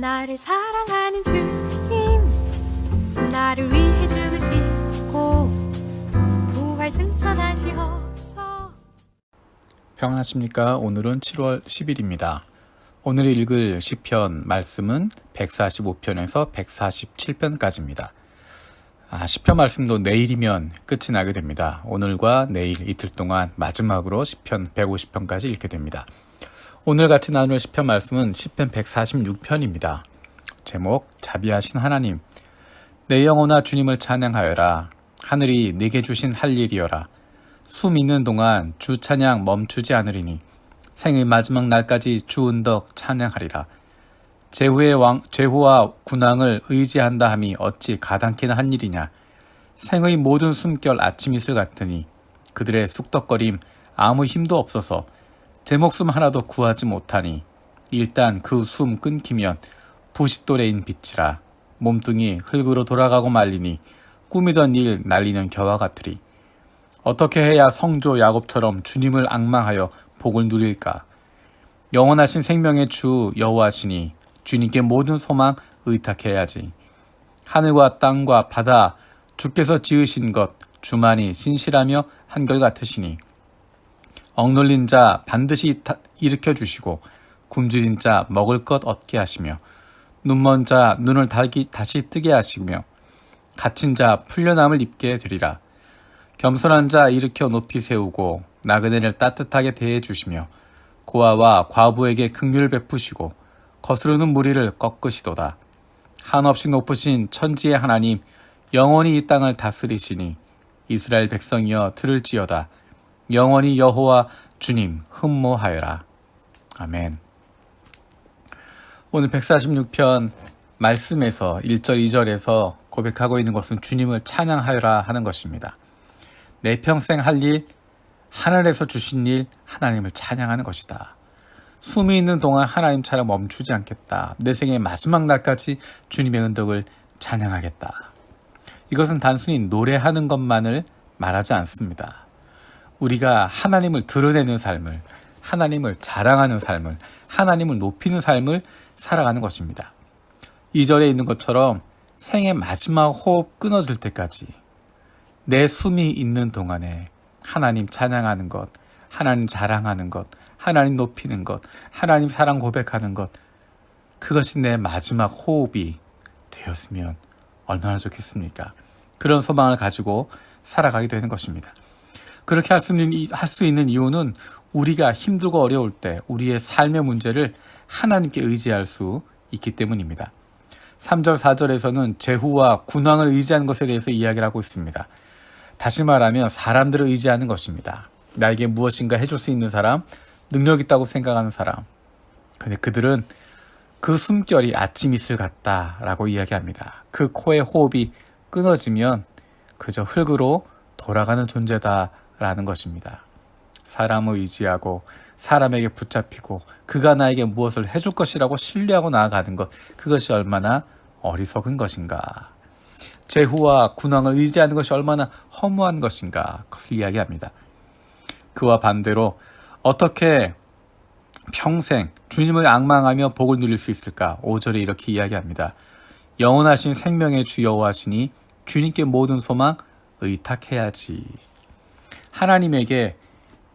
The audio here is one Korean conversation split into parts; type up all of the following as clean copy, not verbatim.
나를 사랑하는 주님, 나를 위해 죽으시고 부활 승천하시옵소. 평안하십니까? 오늘은 7월 10일입니다. 오늘 읽을 시편 말씀은 145편에서 147편까지입니다. 시편 말씀도 내일이면 끝이 나게 됩니다. 오늘과 내일 이틀 동안 마지막으로 시편 150편까지 읽게 됩니다. 오늘 같이 나눌 시편 말씀은 시편 146편입니다. 제목 자비하신 하나님. 내 영혼아 주님을 찬양하여라. 하늘이 내게 주신 할 일이여라. 숨 있는 동안 주 찬양 멈추지 않으리니 생의 마지막 날까지 주 은덕 찬양하리라. 제후와 군왕을 의지한다 함이 어찌 가당키나 한 일이냐. 생의 모든 숨결 아침 이슬 같으니 그들의 쑥덕거림 아무 힘도 없어서 제 목숨 하나도 구하지 못하니 일단 그 숨 끊기면 부싯돌에인 빛이라. 몸뚱이 흙으로 돌아가고 말리니 꾸미던 일 날리는 겨와 같으리. 어떻게 해야 성조 야곱처럼 주님을 앙망하여 복을 누릴까? 영원하신 생명의 주 여호와시니 주님께 모든 소망 의탁해야지. 하늘과 땅과 바다 주께서 지으신 것 주만이 신실하며 한결같으시니 억눌린 자 반드시 일으켜 주시고 굶주린 자 먹을 것 얻게 하시며 눈먼 자 눈을 다시 뜨게 하시며 갇힌 자 풀려남을 입게 되리라. 겸손한 자 일으켜 높이 세우고 나그네를 따뜻하게 대해 주시며 고아와 과부에게 긍휼을 베푸시고 거스르는 무리를 꺾으시도다. 한없이 높으신 천지의 하나님 영원히 이 땅을 다스리시니 이스라엘 백성이여 들을지어다. 영원히 여호와 주님 흠모하여라. 아멘. 오늘 146편 말씀에서 1절 2절에서 고백하고 있는 것은 주님을 찬양하여라 하는 것입니다. 내 평생 할 일, 하늘에서 주신 일, 하나님을 찬양하는 것이다. 숨이 있는 동안 하나님 찬양 멈추지 않겠다. 내 생의 마지막 날까지 주님의 은덕을 찬양하겠다. 이것은 단순히 노래하는 것만을 말하지 않습니다. 우리가 하나님을 드러내는 삶을, 하나님을 자랑하는 삶을, 하나님을 높이는 삶을 살아가는 것입니다. 2절에 있는 것처럼 생의 마지막 호흡 끊어질 때까지 내 숨이 있는 동안에 하나님 찬양하는 것, 하나님 자랑하는 것, 하나님 높이는 것, 하나님 사랑 고백하는 것, 그것이 내 마지막 호흡이 되었으면 얼마나 좋겠습니까? 그런 소망을 가지고 살아가게 되는 것입니다. 그렇게 할 수 있는 이유는 우리가 힘들고 어려울 때 우리의 삶의 문제를 하나님께 의지할 수 있기 때문입니다. 3절, 4절에서는 제후와 군왕을 의지하는 것에 대해서 이야기를 하고 있습니다. 다시 말하면 사람들을 의지하는 것입니다. 나에게 무엇인가 해줄 수 있는 사람, 능력 있다고 생각하는 사람. 그런데 그들은 그 숨결이 아침 이슬 같다라고 이야기합니다. 그 코의 호흡이 끊어지면 그저 흙으로 돌아가는 존재다라는 것입니다. 사람을 의지하고 사람에게 붙잡히고 그가 나에게 무엇을 해줄 것이라고 신뢰하고 나아가는 것, 그것이 얼마나 어리석은 것인가. 제후와 군왕을 의지하는 것이 얼마나 허무한 것인가, 그것을 이야기합니다. 그와 반대로 어떻게 평생 주님을 앙망하며 복을 누릴 수 있을까? 5절에 이렇게 이야기합니다. 영원하신 생명의 주 여호와시니 주님께 모든 소망 의탁해야지. 하나님에게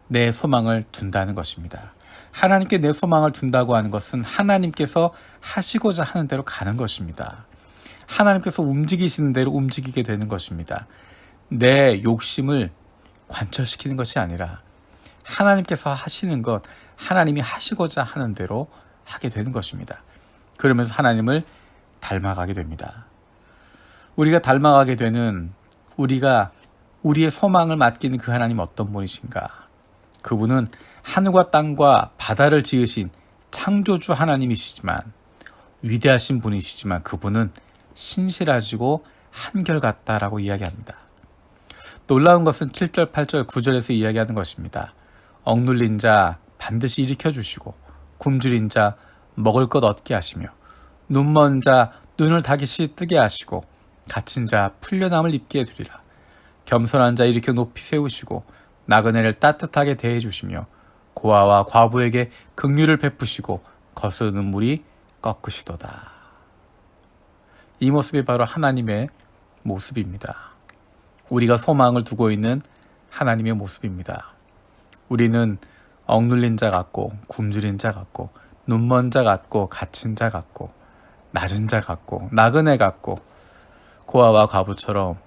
내 소망을 둔다는 것입니다. 하나님께 내 소망을 둔다고 하는 것은 하나님께서 하시고자 하는 대로 가는 것입니다. 하나님께서 움직이시는 대로 움직이게 되는 것입니다. 내 욕심을 관철시키는 것이 아니라 하나님께서 하시는 것, 하나님이 하시고자 하는 대로 하게 되는 것입니다. 그러면서 하나님을 닮아가게 됩니다. 우리가 닮아가게 되는, 우리의 소망을 맡기는 그 하나님 어떤 분이신가? 그분은 하늘과 땅과 바다를 지으신 창조주 하나님이시지만, 위대하신 분이시지만 그분은 신실하시고 한결같다라고 이야기합니다. 놀라운 것은 7절, 8절, 9절에서 이야기하는 것입니다. 억눌린 자 반드시 일으켜 주시고 굶주린 자 먹을 것 얻게 하시며 눈먼 자 눈을 다시 뜨게 하시고 갇힌 자 풀려남을 입게 해주리라. 겸손한 자 일으켜 높이 세우시고 나그네를 따뜻하게 대해 주시며 고아와 과부에게 긍휼을 베푸시고 거스르는 물이 꺾으시도다. 이 모습이 바로 하나님의 모습입니다. 우리가 소망을 두고 있는 하나님의 모습입니다. 우리는 억눌린 자 같고 굶주린 자 같고 눈먼 자 같고 갇힌 자 같고 낮은 자 같고 나그네 같고 고아와 과부처럼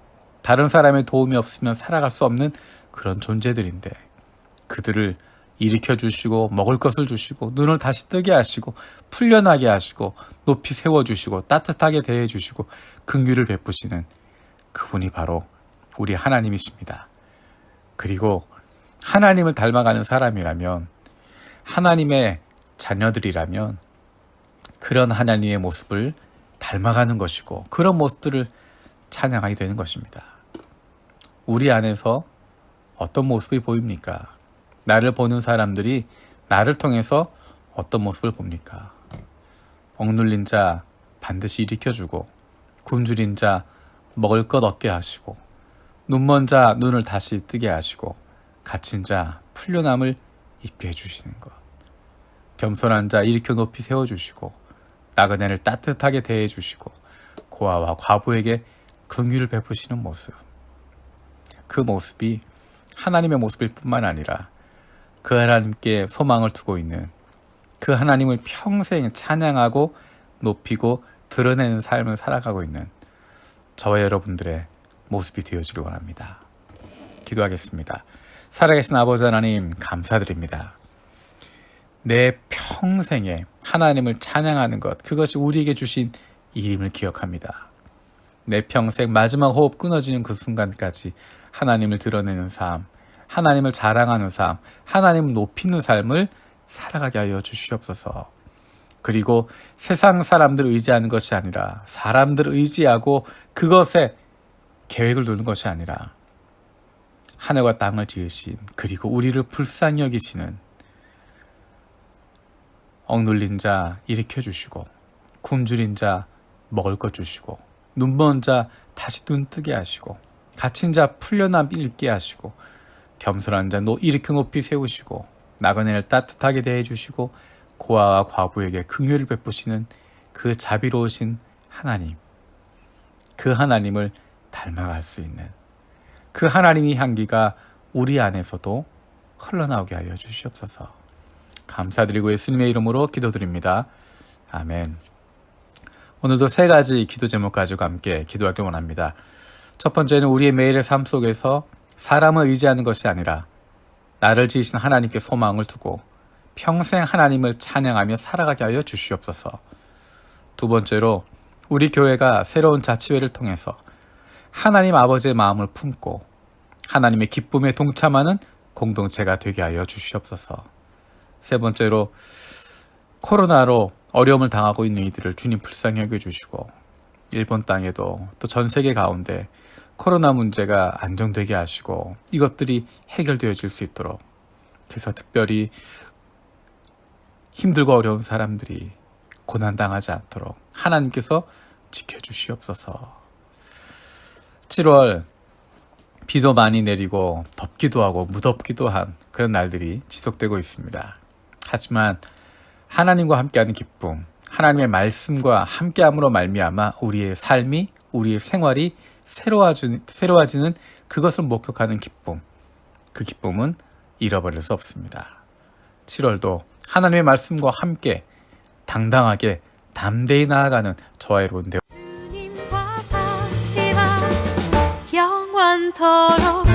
다른 사람의 도움이 없으면 살아갈 수 없는 그런 존재들인데 그들을 일으켜 주시고 먹을 것을 주시고 눈을 다시 뜨게 하시고 풀려나게 하시고 높이 세워주시고 따뜻하게 대해주시고 긍휼을 베푸시는 그분이 바로 우리 하나님이십니다. 그리고 하나님을 닮아가는 사람이라면 하나님의 자녀들이라면 그런 하나님의 모습을 닮아가는 것이고 그런 모습들을 찬양하게 되는 것입니다. 우리 안에서 어떤 모습이 보입니까? 나를 보는 사람들이 나를 통해서 어떤 모습을 봅니까? 억눌린 자 반드시 일으켜주고 굶주린 자 먹을 것 얻게 하시고 눈먼 자 눈을 다시 뜨게 하시고 갇힌 자 풀려남을 입게 해주시는 것, 겸손한 자 일으켜 높이 세워주시고 나그네를 따뜻하게 대해주시고 고아와 과부에게 긍휼을 베푸시는 모습, 그 모습이 하나님의 모습일 뿐만 아니라 그 하나님께 소망을 두고 있는 그 하나님을 평생 찬양하고 높이고 드러내는 삶을 살아가고 있는 저와 여러분들의 모습이 되어지길 원합니다. 기도하겠습니다. 살아계신 아버지 하나님 감사드립니다. 내 평생에 하나님을 찬양하는 것, 그것이 우리에게 주신 일임을 기억합니다. 내 평생 마지막 호흡 끊어지는 그 순간까지 하나님을 드러내는 삶, 하나님을 자랑하는 삶, 하나님을 높이는 삶을 살아가게 하여 주시옵소서. 그리고 세상 사람들을 의지하는 것이 아니라 사람들을 의지하고 그것에 계획을 두는 것이 아니라 하늘과 땅을 지으신, 그리고 우리를 불쌍히 여기시는 억눌린 자 일으켜 주시고 굶주린 자 먹을 것 주시고 눈먼 자 다시 눈 뜨게 하시고 갇힌 자 풀려나 읽게 하시고 겸손한 자 일으켜 높이 세우시고 나그네를 따뜻하게 대해주시고 고아와 과부에게 긍휼을 베푸시는 그 자비로우신 하나님, 그 하나님을 닮아갈 수 있는 그 하나님의 향기가 우리 안에서도 흘러나오게 하여 주시옵소서. 감사드리고 예수님의 이름으로 기도드립니다. 아멘. 오늘도 세 가지 기도 제목 가지고 함께 기도하길 원합니다. 첫 번째는 우리의 매일의 삶 속에서 사람을 의지하는 것이 아니라 나를 지으신 하나님께 소망을 두고 평생 하나님을 찬양하며 살아가게 하여 주시옵소서. 두 번째로 우리 교회가 새로운 자치회를 통해서 하나님 아버지의 마음을 품고 하나님의 기쁨에 동참하는 공동체가 되게 하여 주시옵소서. 세 번째로 코로나로 어려움을 당하고 있는 이들을 주님 불쌍히 여겨주시고 일본 땅에도 또 전 세계 가운데 코로나 문제가 안정되게 하시고 이것들이 해결되어질 수 있도록, 그래서 특별히 힘들고 어려운 사람들이 고난당하지 않도록 하나님께서 지켜주시옵소서. 7월 비도 많이 내리고 덥기도 하고 무덥기도 한 그런 날들이 지속되고 있습니다. 하지만 하나님과 함께하는 기쁨, 하나님의 말씀과 함께함으로 말미암아 우리의 삶이, 우리의 생활이 새로워지는 그것을 목격하는 기쁨, 그 기쁨은 잃어버릴 수 없습니다. 7월도 하나님의 말씀과 함께 당당하게 담대히 나아가는 저와 여러분 되어 주님과 살리라 영원토록